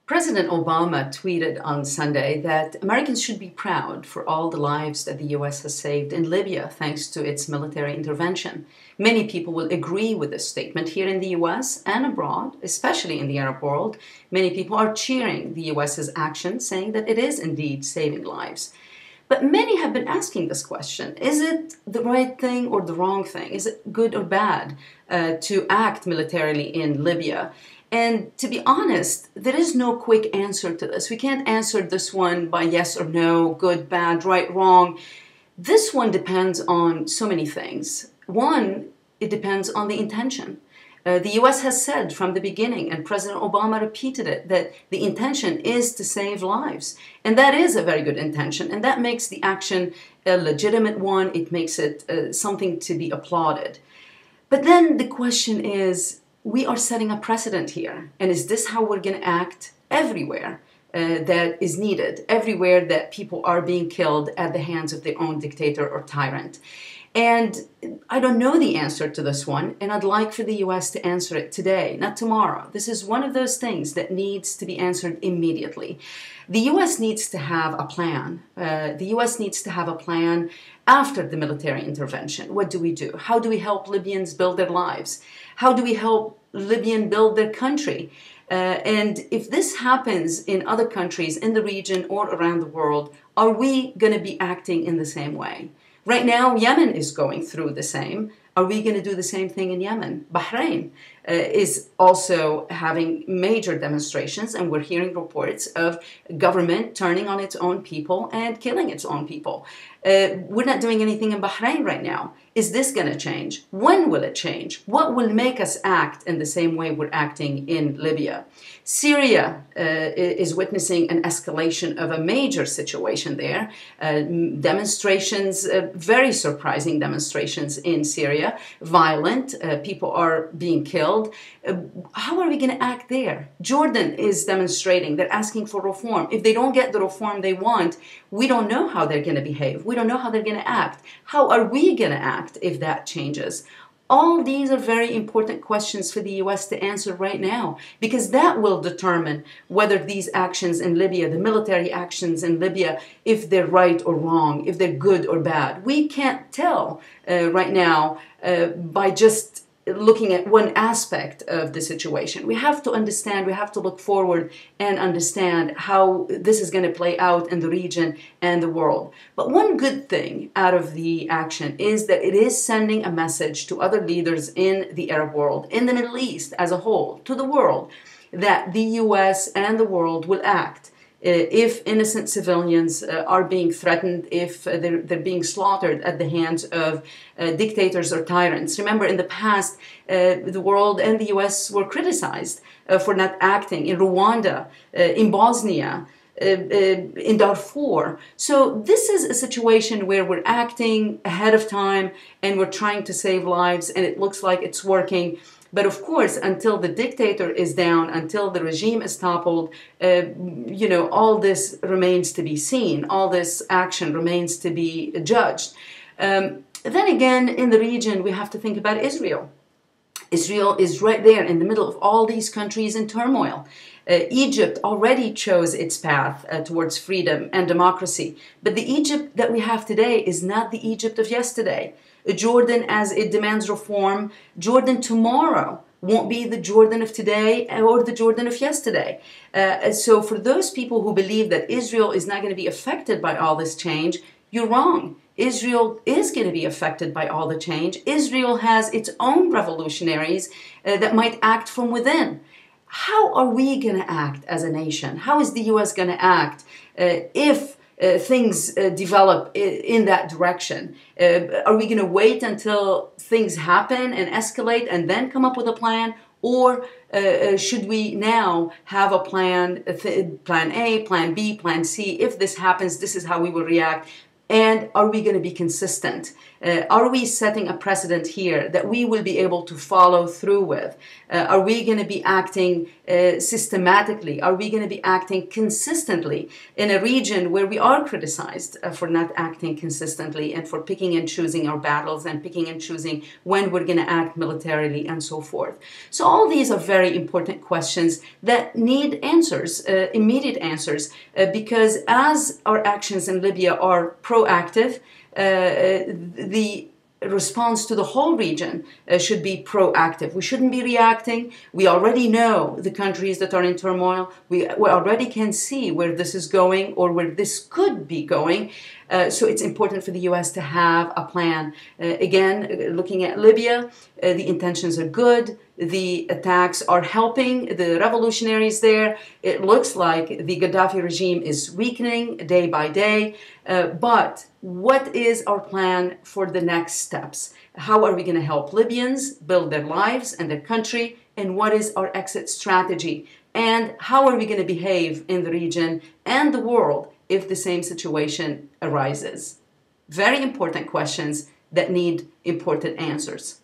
President Obama tweeted on Sunday that Americans should be proud for all the lives that the U.S. has saved in Libya thanks to its military intervention. Many people will agree with this statement here in the U.S. and abroad, especially in the Arab world. Many people are cheering the U.S.'s action, saying that it is indeed saving lives. But many have been asking this question: is it the right thing or the wrong thing? Is it good or bad to act militarily in Libya? And to be honest, there is no quick answer to this. We can't answer this one by yes or no, good, bad, right, wrong. This one depends on so many things. One, it depends on the intention. The U.S. has said from the beginning, and President Obama repeated it, that the intention is to save lives. And that is a very good intention, and that makes the action a legitimate one. It makes it something to be applauded. But then the question is, we are setting a precedent here. And is this how we're going to act everywhere that is needed, everywhere that people are being killed at the hands of their own dictator or tyrant? And I don't know the answer to this one, and I'd like for the U.S. to answer it today, not tomorrow. This is one of those things that needs to be answered immediately. The U.S. needs to have a plan. The U.S. needs to have a plan after the military intervention. What do we do? How do we help Libyans build their lives? How do we help Libyans build their country? And if this happens in other countries in the region or around the world, are we going to be acting in the same way? Right now, Yemen is going through the same. Are we going to do the same thing in Yemen? Bahrain is also having major demonstrations, and we're hearing reports of government turning on its own people and killing its own people. We're not doing anything in Bahrain right now. Is this going to change? When will it change? What will make us act in the same way we're acting in Libya? Syria is witnessing an escalation of a major situation there. Demonstrations, very surprising demonstrations in Syria, violent, people are being killed. How are we going to act there? Jordan is demonstrating, they're asking for reform. If they don't get the reform they want, we don't know how they're going to behave. We don't know how they're going to act. How are we going to act if that changes? All these are very important questions for the U.S. to answer right now, because that will determine whether these actions in Libya, the military actions in Libya, if they're right or wrong, if they're good or bad. We can't tell right now by just looking at one aspect of the situation. We have to understand, we have to look forward and understand how this is going to play out in the region and the world. But one good thing out of the action is that it is sending a message to other leaders in the Arab world, in the Middle East as a whole, to the world, that the U.S. and the world will act. If innocent civilians are being threatened, if they're being slaughtered at the hands of dictators or tyrants. Remember, in the past, the world and the U.S. were criticized for not acting in Rwanda, in Bosnia, in Darfur. So this is a situation where we're acting ahead of time and we're trying to save lives, and it looks like it's working. But of course, until the dictator is down, until the regime is toppled, all this remains to be seen. All this action remains to be judged. Then again, in the region, we have to think about Israel. Israel is right there in the middle of all these countries in turmoil. Egypt already chose its path towards freedom and democracy. But the Egypt that we have today is not the Egypt of yesterday. Jordan, as it demands reform, Jordan tomorrow won't be the Jordan of today or the Jordan of yesterday. So for those people who believe that Israel is not going to be affected by all this change, you're wrong. Israel is going to be affected by all the change. Israel has its own revolutionaries that might act from within. How are we going to act as a nation? How is the U.S. going to act if things develop in that direction? Are we going to wait until things happen and escalate and then come up with a plan? Or should we now have a plan, plan A, plan B, plan C? If this happens, this is how we will react. And are we going to be consistent? Are we setting a precedent here that we will be able to follow through with? Are we going to be acting systematically? Are we going to be acting consistently in a region where we are criticized for not acting consistently and for picking and choosing our battles and picking and choosing when we're going to act militarily and so forth? So all these are very important questions that need answers, immediate answers, because as our actions in Libya are proactive, the response to the whole region should be proactive. We shouldn't be reacting. We already know the countries that are in turmoil. We already can see where this is going or where this could be going. So it's important for the U.S. to have a plan. Again, looking at Libya, the intentions are good. The attacks are helping the revolutionaries there. It looks like the Gaddafi regime is weakening day by day. But what is our plan for the next steps? How are we going to help Libyans build their lives and their country? And what is our exit strategy? And how are we going to behave in the region and the world if the same situation arises? Very important questions that need important answers.